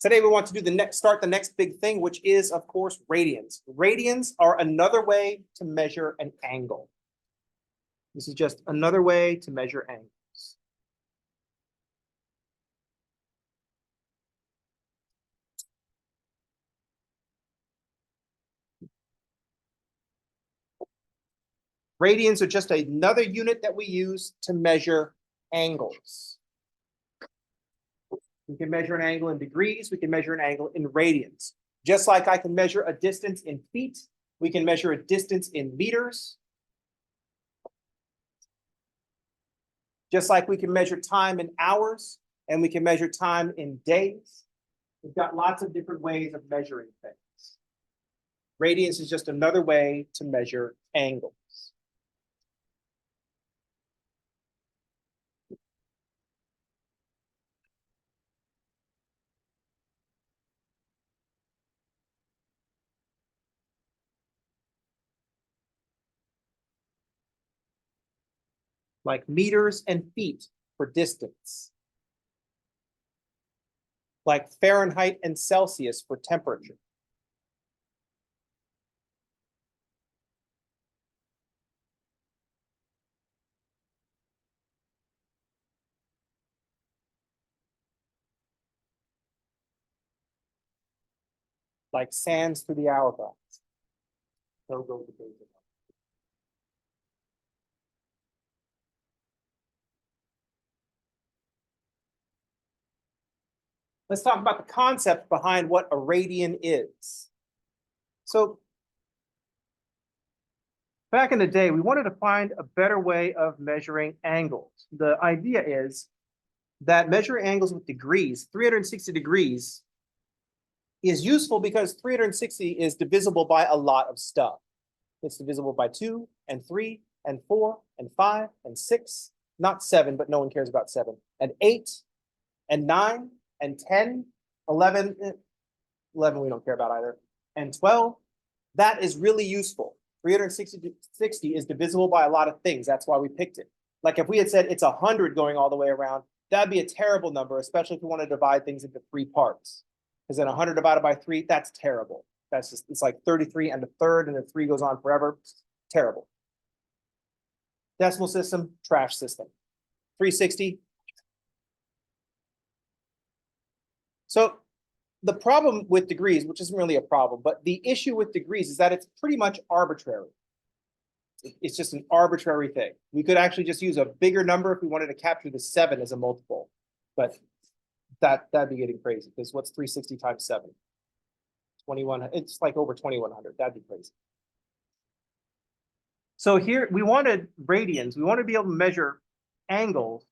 Today we want to do start the next big thing, which is, of course, radians. Radians are another way to measure an angle. This is just another way to measure angles. Radians are just another unit that we use to measure angles. We can measure an angle in degrees. We can measure an angle in radians. Just like I can measure a distance in feet, we can measure a distance in meters. Just like we can measure time in hours, and we can measure time in days. We've got lots of different ways of measuring things. Radians is just another way to measure angles. Like meters and feet for distance. Like Fahrenheit and Celsius for temperature. Like sands through the hourglass. So go the days. Let's talk about the concept behind what a radian is. So back in the day, we wanted to find a better way of measuring angles. The idea is that measuring angles with degrees, 360 degrees, is useful because 360 is divisible by a lot of stuff. It's divisible by 2 and 3 and 4 and 5 and 6, not 7, but no one cares about 7, and 8 and 9 and 10, 11, 11 we don't care about either, and 12. That is really useful. 360 is divisible by a lot of things. That's why we picked it. Like if we had said it's 100 going all the way around, that'd be a terrible number, especially if we want to divide things into 3 parts. Because then 100 divided by 3, that's terrible. That's just, it's like 33 and a third, and the 3 goes on forever. Terrible. Decimal system, trash system. 360. So the problem with degrees, which isn't really a problem, but the issue with degrees is that it's pretty much arbitrary. It's just an arbitrary thing. We could actually just use a bigger number if we wanted to capture the 7 as a multiple, but that'd be getting crazy, because what's 360 times 7? 21. It's like over 2100. That'd be crazy. So here we wanted radians. We want to be able to measure angles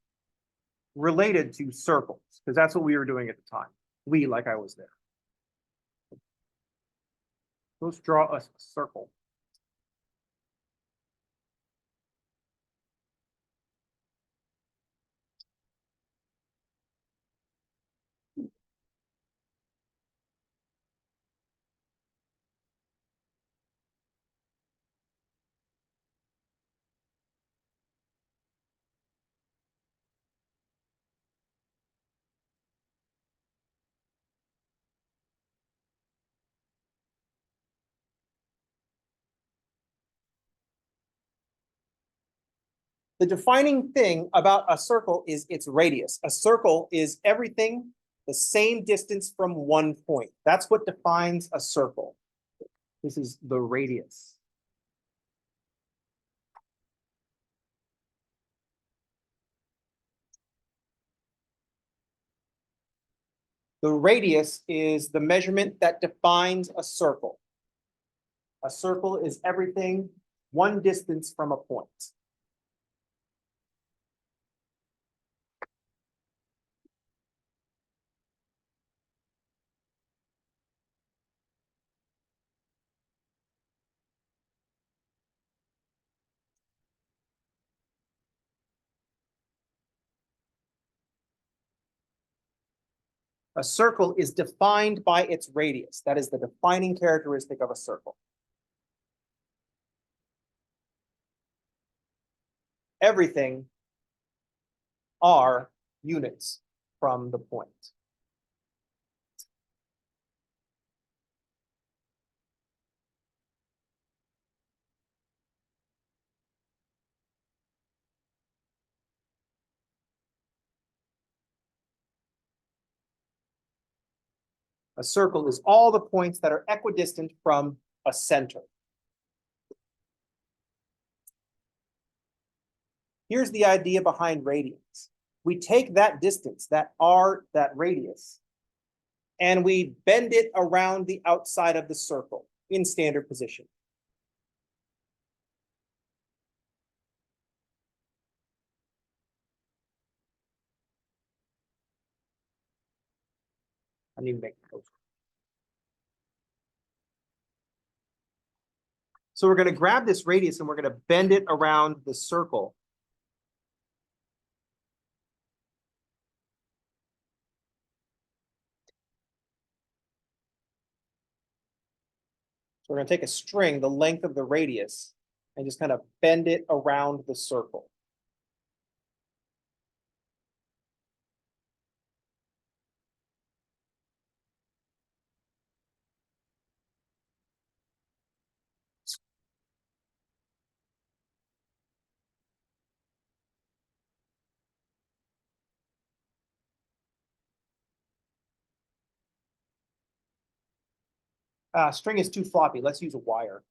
related to circles, because that's what we were doing at the time. We, like I was there. Let's draw a circle. The defining thing about a circle is its radius. A circle is everything the same distance from one point. That's what defines a circle. This is the radius. The radius is the measurement that defines a circle. A circle is everything one distance from a point. A circle is defined by its radius. That is the defining characteristic of a circle. Everything are units from the point. A circle is all the points that are equidistant from a center. Here's the idea behind radians. We take that distance, that r, that radius, and we bend it around the outside of the circle in standard position. I need to make those. So we're going to grab this radius and we're going to bend it around the circle. So we're going to take a string, the length of the radius, and just kind of bend it around the circle. String is too floppy. Let's use a wire.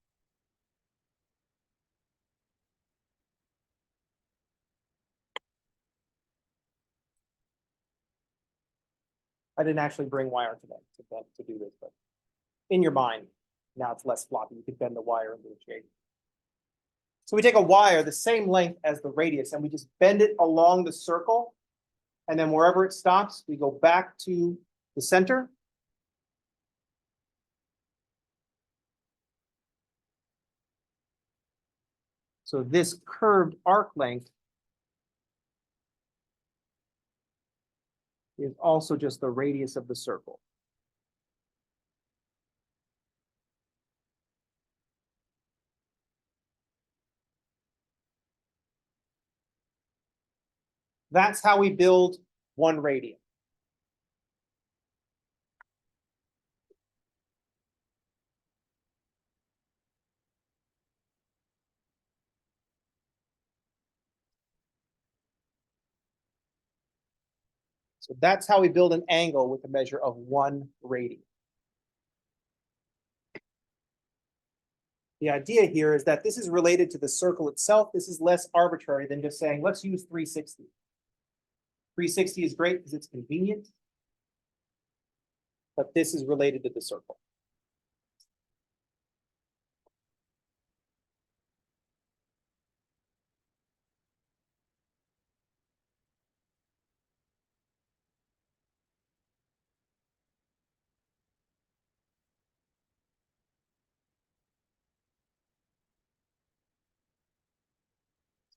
I didn't actually bring wire today to do this, but in your mind, now it's less floppy. You can bend the wire into the shape. So we take a wire the same length as the radius and we just bend it along the circle. And then wherever it stops, we go back to the center. So this curved arc length is also just the radius of the circle. That's how we build one radian. So that's how we build an angle with a measure of 1 radian. The idea here is that this is related to the circle itself. This is less arbitrary than just saying, let's use 360. 360 is great because it's convenient, but this is related to the circle.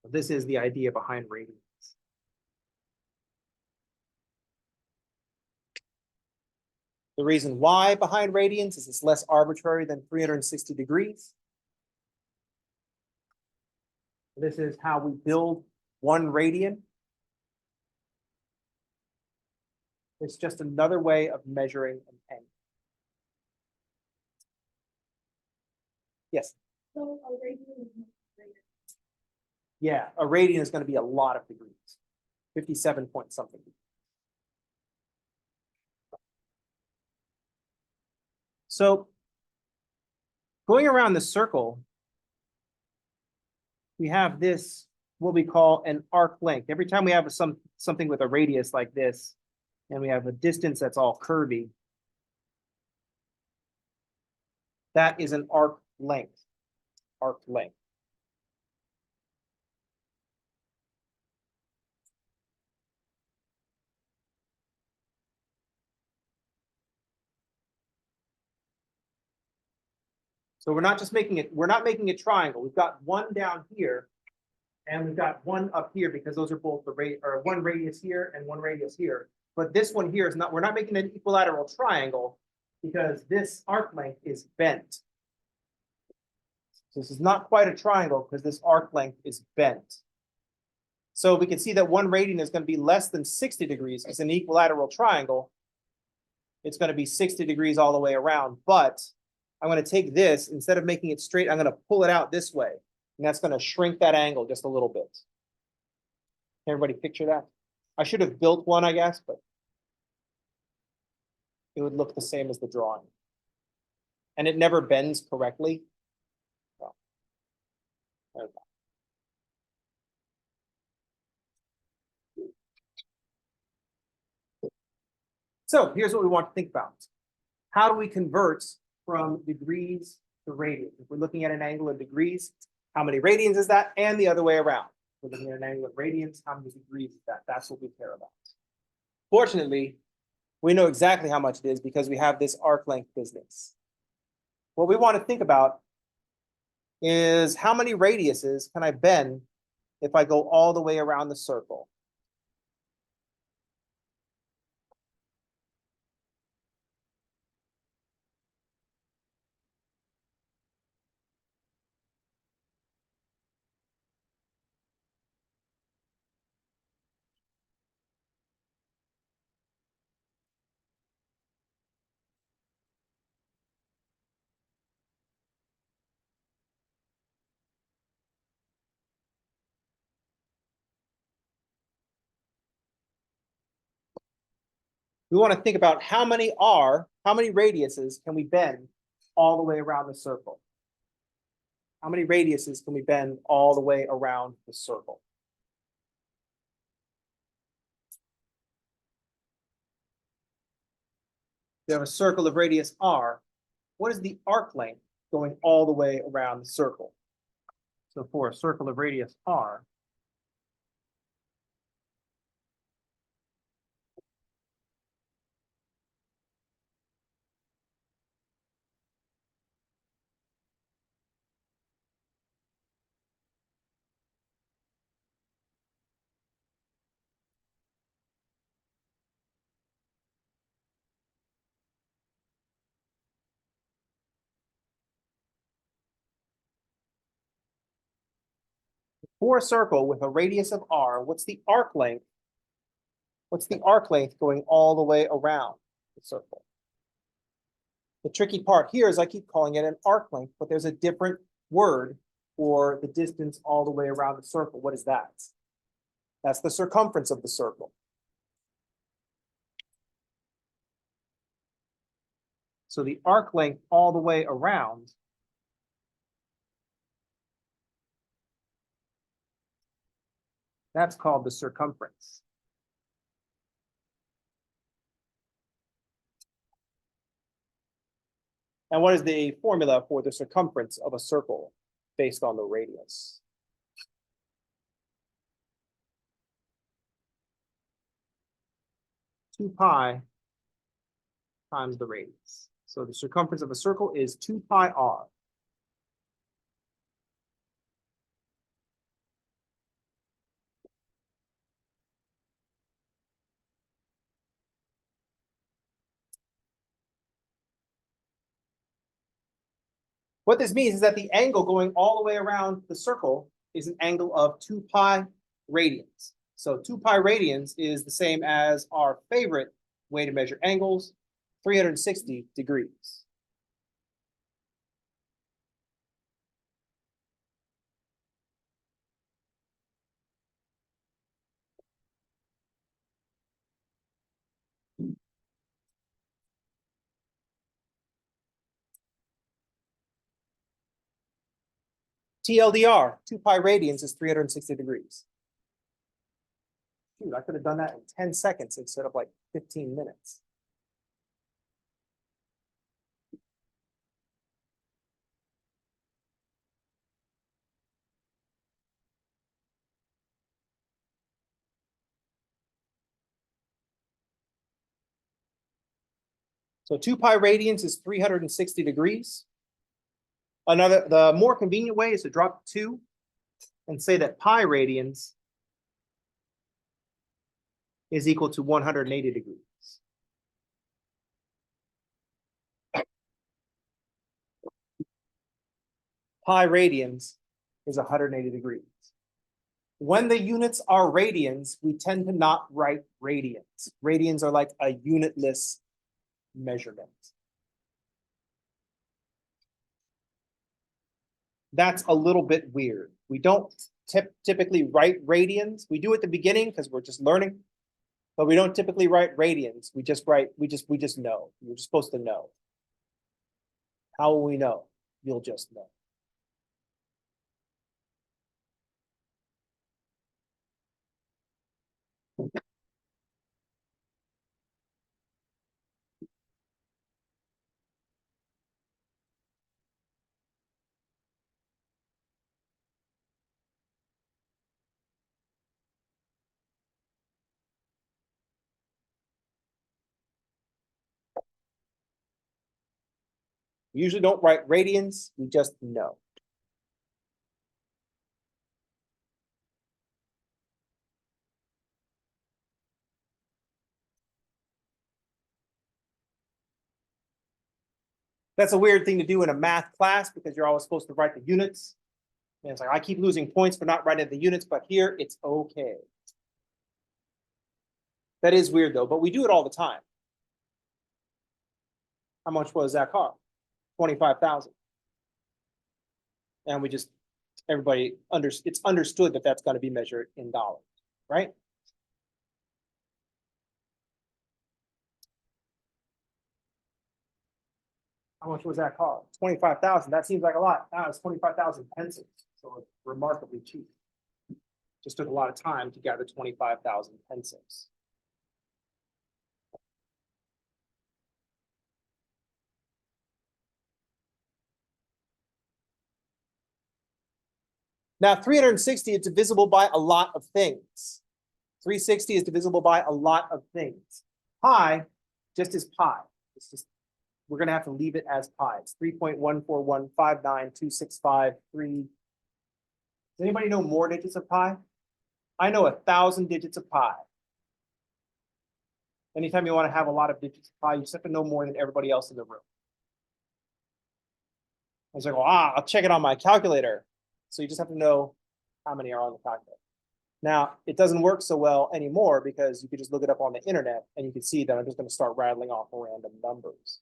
So this is the idea behind radians. The reason why behind radians is it's less arbitrary than 360 degrees. This is how we build 1 radian. It's just another way of measuring an angle. Yes? So a radian is greater. Yeah, a radian is going to be a lot of degrees. 57 point something. So going around the circle, we have this, what we call an arc length. Every time we have something with a radius like this, and we have a distance that's all curvy, that is an arc length. Arc length. So we're not just making it, we're not making a triangle. We've got one down here, and we've got one up here because those are both the rate, or one radius here and one radius here. But this one here is not, we're not making an equilateral triangle because this arc length is bent. So this is not quite a triangle because this arc length is bent. So we can see that 1 radian is going to be less than 60 degrees. It's an equilateral triangle. It's going to be 60 degrees all the way around, but I'm going to take this, instead of making it straight, I'm going to pull it out this way. And that's going to shrink that angle just a little bit. Can everybody picture that? I should have built one, I guess, but it would look the same as the drawing. And it never bends correctly. So, there we go. So here's what we want to think about. How do we convert from degrees to radians? If we're looking at an angle in degrees, how many radians is that? And the other way around. If we're looking at an angle in radians, how many degrees is that? That's what we care about. Fortunately, we know exactly how much it is because we have this arc length business. What we want to think about is how many radiuses can I bend if I go all the way around the circle? We want to think about how many radiuses can we bend all the way around the circle? How many radiuses can we bend all the way around the circle? We have a circle of radius r. What is the arc length going all the way around the circle? So for a circle of radius r, for a circle with a radius of r, what's the arc length? What's the arc length going all the way around the circle? The tricky part here is I keep calling it an arc length, but there's a different word for the distance all the way around the circle. What is that? That's the circumference of the circle. So the arc length all the way around that's called the circumference. And what is the formula for the circumference of a circle based on the radius? Two pi times the radius. So the circumference of a circle is 2 pi r. What this means is that the angle going all the way around the circle is an angle of 2 pi radians. So 2 pi radians is the same as our favorite way to measure angles, 360 degrees. TLDR, 2 pi radians is 360 degrees. Dude, I could have done that in 10 seconds instead of like 15 minutes. So 2 pi radians is 360 degrees. The more convenient way is to drop 2 and say that pi radians is equal to 180 degrees. Pi radians is 180 degrees. When the units are radians, we tend to not write radians. Radians are like a unitless measurement. That's a little bit weird. We don't typically write radians. We do at the beginning because we're just learning. But we don't typically write radians. We just write, we just know. You're just supposed to know. How will we know? You'll just know. We usually don't write radians. We just know. That's a weird thing to do in a math class because you're always supposed to write the units. And it's like, I keep losing points for not writing the units, but here it's okay. That is weird though, but we do it all the time. How much was that car? 25,000. And we just, everybody it's understood that that's going to be measured in dollars, right? How much was that car? 25,000. That seems like a lot. Now it's 25,000 pencils. So it's remarkably cheap. Just took a lot of time to gather 25,000 pencils. Now 360 is divisible by a lot of things. 360 is divisible by a lot of things. Pi just is pi. It's just, we're going to have to leave it as pi. It's 3.141592653. Does anybody know more digits of pi? I know 1,000 digits of pi. Anytime you want to have a lot of digits of pi, you just have to know more than everybody else in the room. I was like, well, I'll check it on my calculator. So you just have to know how many are on the calculator. Now, it doesn't work so well anymore because you could just look it up on the internet and you can see that I'm just going to start rattling off random numbers.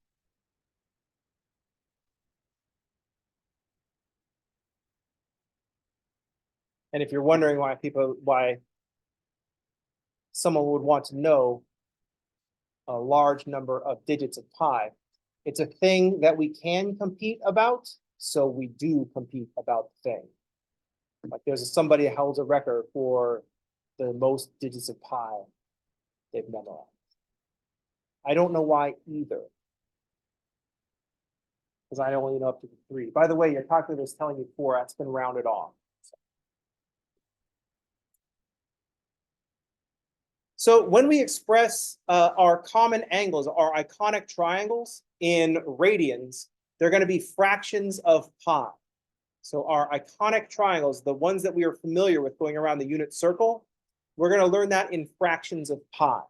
And if you're wondering why someone would want to know a large number of digits of pi, it's a thing that we can compete about, so we do compete about the thing. Like there's somebody that holds a record for the most digits of pi they've memorized. I don't know why either, because I only know up to 3. By the way, your calculator is telling you 4. That's been rounded off. So when we express our common angles, our iconic triangles in radians, they're going to be fractions of pi. So our iconic triangles, the ones that we are familiar with going around the unit circle, we're going to learn that in fractions of pi.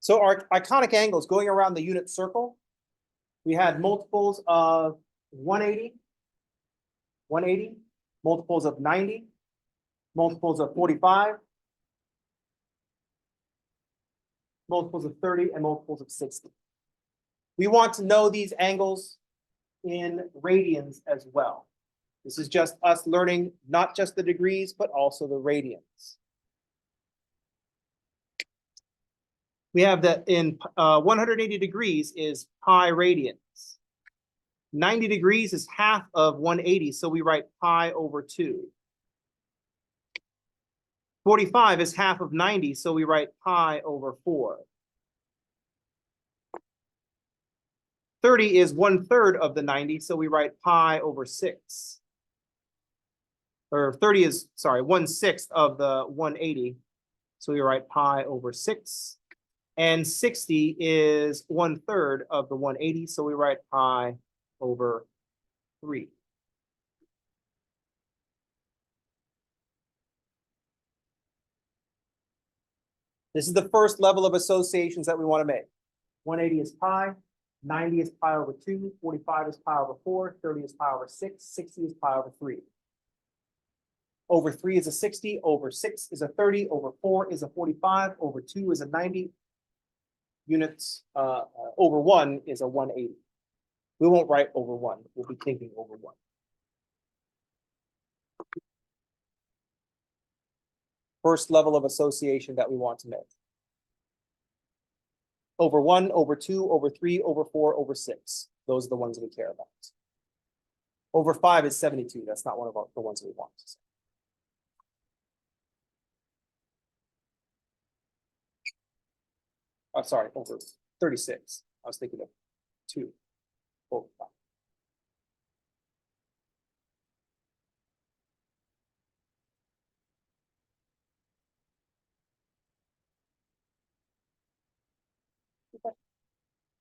So our iconic angles going around the unit circle, we had multiples of 180, multiples of 90, multiples of 45, multiples of 30, and multiples of 60. We want to know these angles in radians as well. This is just us learning not just the degrees, but also the radians. We have that in 180 degrees is pi radians. 90 degrees is half of 180, so we write pi over 2. 45 is half of 90, so we write pi over 4. 30 is 1/3 of the 90, so we write pi over 6. Or 30 is, sorry, 1/6 of the 180, so we write pi over 6. And 60 is 1/3 of the 180, so we write pi over 3. This is the first level of associations that we want to make. 180 is pi, 90 is pi over 2, 45 is pi over 4, 30 is pi over 6, 60 is pi over 3. Over 3 is a 60, over 6 is a 30, over 4 is a 45, over 2 is a 90. Units over 1 is a 180. We won't write over 1. We'll be thinking over 1. First level of association that we want to make. Over 1, over 2, over 3, over 4, over 6. Those are the ones that we care about. Over 5 is 72. That's not one of the ones we want. Oh, sorry, over 36. I was thinking of 2 over 5.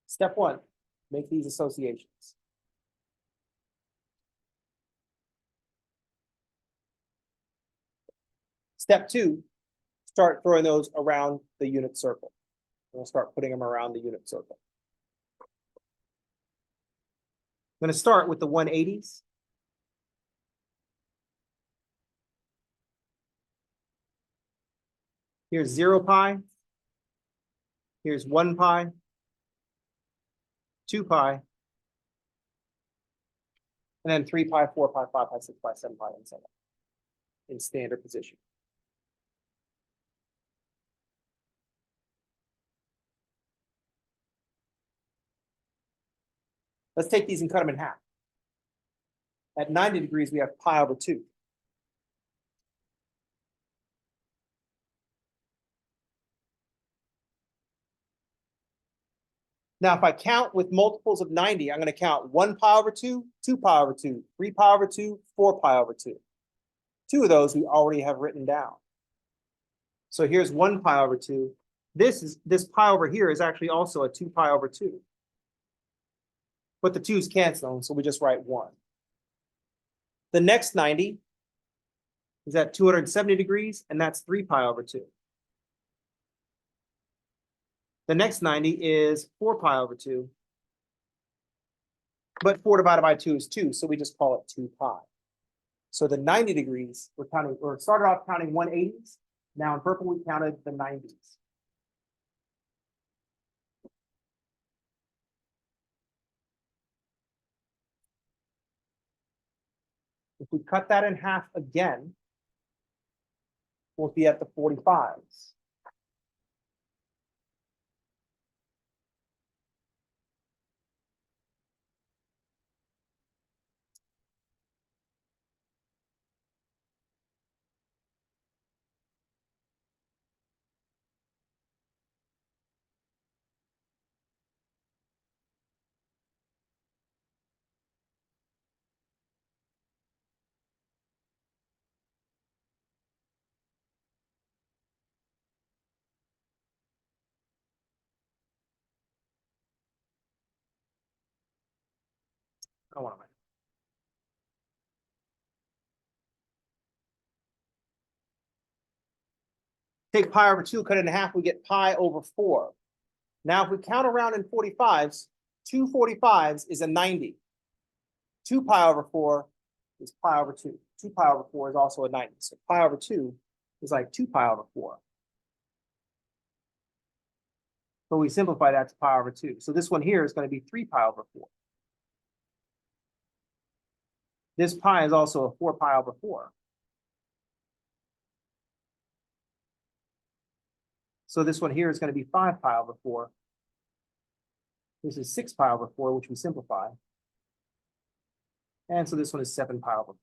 Step 1, make these associations. Step 2, start throwing those around the unit circle. We'll start putting them around the unit circle. I'm going to start with the 180s. Here's 0 pi. Here's 1 pi. 2 pi. And then 3 pi, 4 pi, 5 pi, 6 pi, 7 pi, and so on. In standard position. Let's take these and cut them in half. At 90 degrees, we have pi over 2. Now, if I count with multiples of 90, I'm going to count 1 pi over 2, 2 pi over 2, 3 pi over 2, 4 pi over 2. 2 of those we already have written down. So here's 1 pi over 2. This pi over here is actually also a 2 pi over 2. But the 2's cancel, so we just write 1. The next 90 is at 270 degrees, and that's 3 pi over 2. The next 90 is 4 pi over 2. But 4 divided by 2 is 2, so we just call it 2 pi. So the 90 degrees, we're started off counting 180s. Now in purple, we counted the 90s. If we cut that in half again, we'll be at the 45s. I want to write. Take pi over 2, cut it in half, we get pi over 4. Now, if we count around in 45s, 2 45s is a 90. 2 pi over 4 is pi over 2. 2 pi over 4 is also a 90. So pi over 2 is like 2 pi over 4. But we simplify that to pi over 2. So this one here is going to be 3 pi over 4. This pi is also a 4 pi over 4. So this one here is going to be 5 pi over 4. This is 6 pi over 4, which we simplify. And so this one is 7 pi over 4.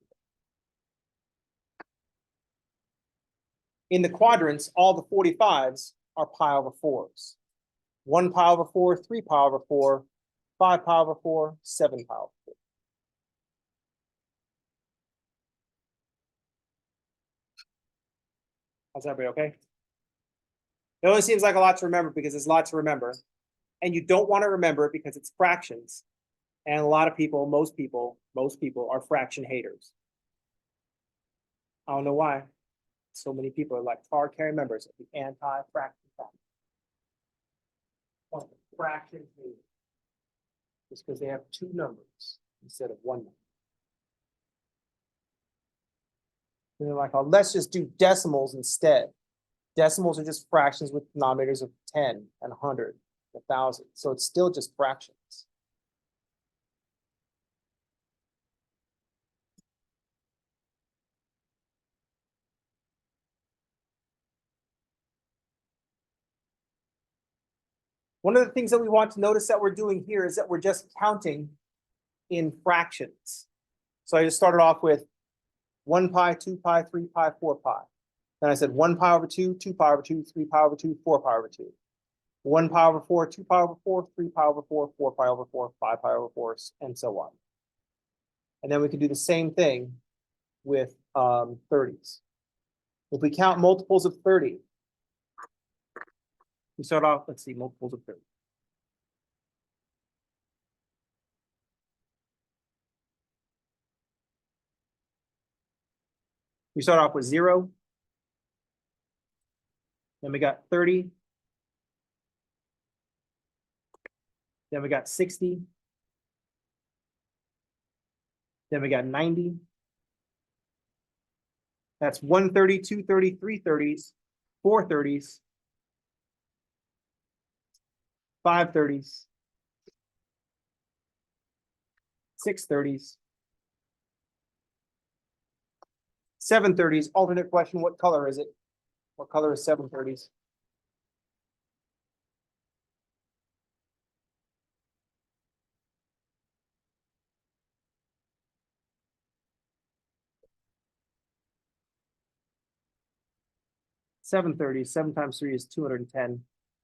In the quadrants, all the 45s are pi over 4s. 1 pi over 4, 3 pi over 4, 5 pi over 4, 7 pi over 4. How's everybody okay? It only seems like a lot to remember because there's a lot to remember. And you don't want to remember it because it's fractions. And a lot of people, most people are fraction haters. I don't know why. So many people are like hard-carrying members of the anti-fraction family. Fraction haters. Just because they have two numbers instead of one number. And they're like, oh, let's just do decimals instead. Decimals are just fractions with denominators of 10 and 100, 1,000. So it's still just fractions. One of the things that we want to notice that we're doing here is that we're just counting in fractions. So I just started off with 1 pi, 2 pi, 3 pi, 4 pi. Then I said 1 pi over 2, 2 pi over 2, 3 pi over 2, 4 pi over 2. 1 pi over 4, 2 pi over 4, 3 pi over 4, 4 pi over 4, 5 pi over 4, and so on. And then we can do the same thing with 30s. If we count multiples of 30, we start off, let's see, multiples of 30. We start off with 0. Then we got 30. Then we got 60. Then we got 90. That's 130, 230, 330s, 430s, 530s, 630s, 730s. Alternate question, what color is it? What color is 730s? $730s, 7 times 3 is 210.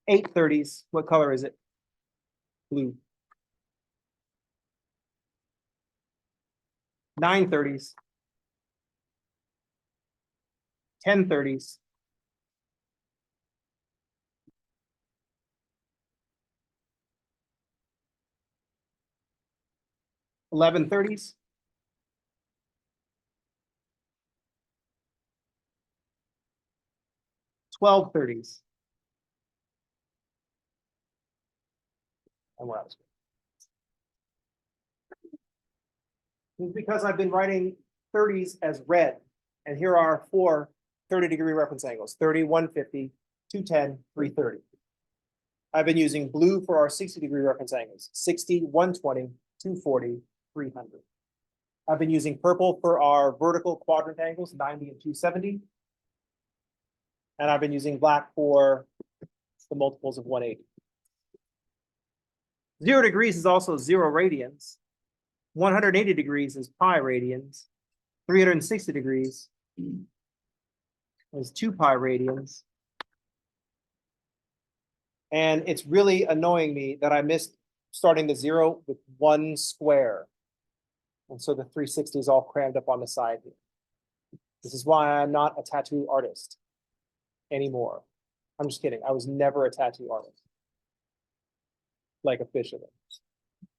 830s, what color is it? Blue. 930s. 1030s. 1130s. 1230s. And what else? It's because I've been writing 30s as red. And here are 4 30-degree reference angles: 30, 150, 210, 330. I've been using blue for our 60-degree reference angles: 60, 120, 240, 300. I've been using purple for our vertical quadrant angles: 90 and 270. And I've been using black for the multiples of 180. 0 degrees is also 0 radians. 180 degrees is pi radians. 360 degrees is 2 pi radians. And it's really annoying me that I missed starting the 0 with 1 square. And so the 360 is all crammed up on the side here. This is why I'm not a tattoo artist anymore. I'm just kidding. I was never a tattoo artist. Like officially.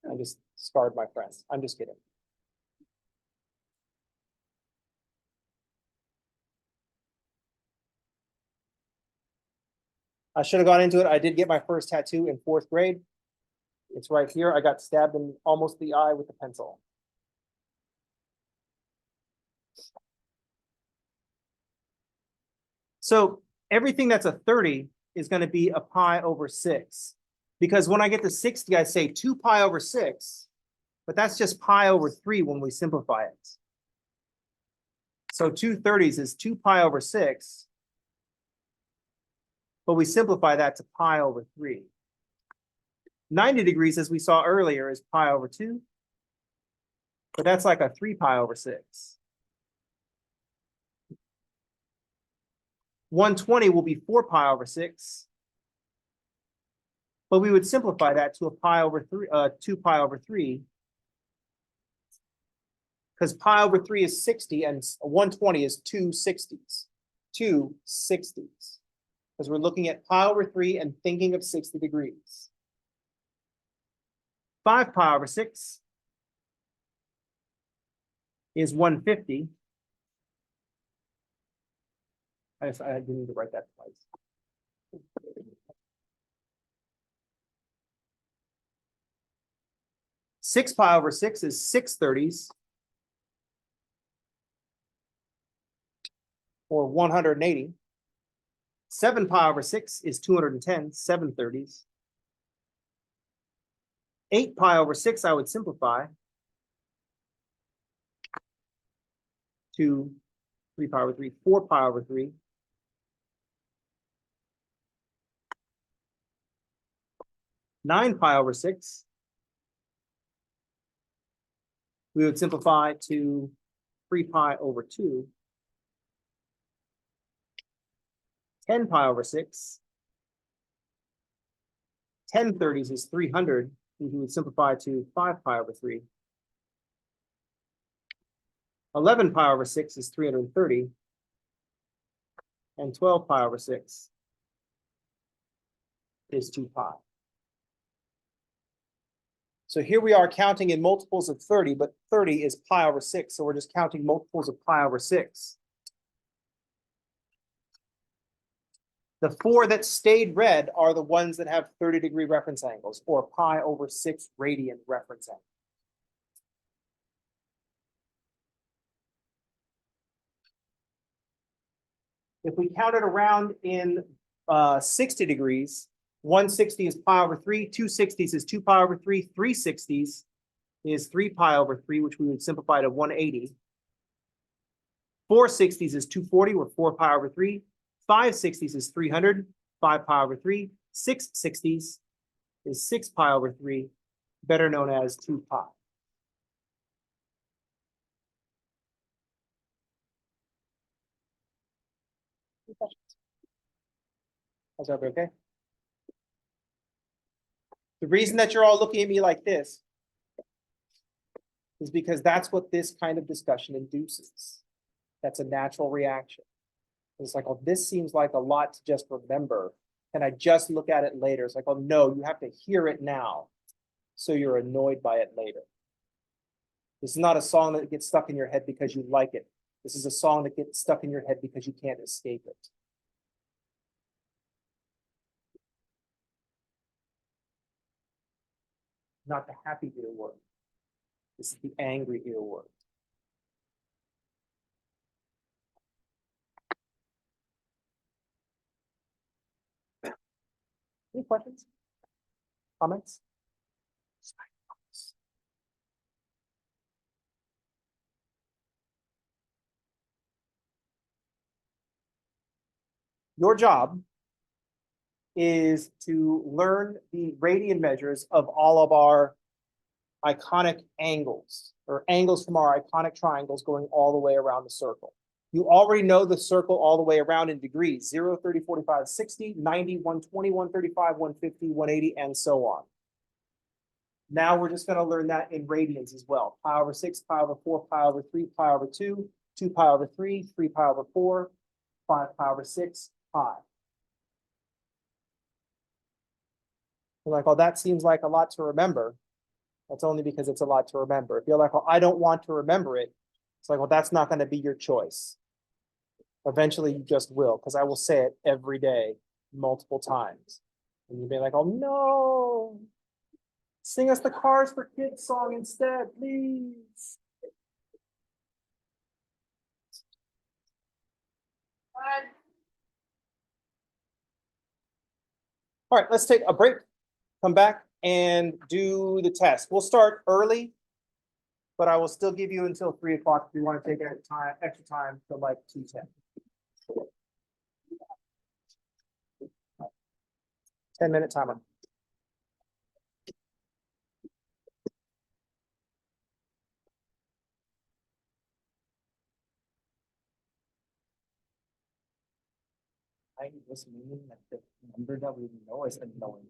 I just scarred my friends. I'm just kidding. I should have gone into it. I did get my first tattoo in 4th grade. It's right here. I got stabbed in almost the eye with a pencil. So everything that's a 30 is going to be a pi over 6. Because when I get to 60, I say 2 pi over 6. But that's just pi over 3 when we simplify it. So 2 30s is 2 pi over 6. But we simplify that to pi over 3. 90 degrees, as we saw earlier, is pi over 2. But that's like a 3 pi over 6. 120 will be 4 pi over 6. But we would simplify that to a pi over 3, 2 pi over 3. Because pi over 3 is 60 and 120 is 2 60s. 2 60s. because we're looking at pi over 3 and thinking of 60 degrees. 5 pi over 6 is 150. I didn't need to write that twice. 6 pi over 6 is 6/30s, or 180. 7 pi over 6 is 210, 7/30s. 8 pi over 6, I would simplify to 3 pi over 3, 4 pi over 3. 9 pi over 6, we would simplify to 3 pi over 2. 10 pi over 6, 10/30s is 300. We would simplify to 5 pi over 3. 11 pi over 6 is 330. And 12 pi over 6 is 2 pi. So here we are counting in multiples of 30, but 30 is pi over 6. So we're just counting multiples of pi over 6. The 4 that stayed red are the ones that have 30-degree reference angles, or pi over 6 radian reference angles. If we count it around in 60 degrees, 160 is pi over 3, 260s is 2 pi over 3, 360s is 3 pi over 3, which we would simplify to 180. 460s is 240, or 4 pi over 3. 560s is 300, 5 pi over 3. 660s is 6 pi over 3, better known as 2 pi. How's that okay? The reason that you're all looking at me like this is because that's what this kind of discussion induces. That's a natural reaction. It's like, oh, this seems like a lot to just remember. Can I just look at it later? It's like, oh, no, you have to hear it now, so you're annoyed by it later. This is not a song that gets stuck in your head because you like it. This is a song that gets stuck in your head because you can't escape it. Not the happy earworm. This is the angry earworm. Any questions? Comments? Your job is to learn the radian measures of all of our iconic angles, or angles from our iconic triangles going all the way around the circle. You already know the circle all the way around in degrees: 0, 30, 45, 60, 90, 120, 135, 150, 180, and so on. Now we're just going to learn that in radians as well. Pi over 6, pi over 4, pi over 3, pi over 2, 2 pi over 3, 3 pi over 4, 5 pi over 6, pi. You're like, oh, that seems like a lot to remember. That's only because it's a lot to remember. If you're like, well, I don't want to remember it, it's like, well, that's not going to be your choice. Eventually, you just will, because I will say it every day, multiple times. And you'll be like, oh, no. Sing us the Cars for Kids song instead, please. All right, let's take a break, come back, and do the test. We'll start early, but I will still give you until 3 o'clock if you want to take extra time to like 2:10. 10-minute timer. I was meaning that the number that we know is unknown.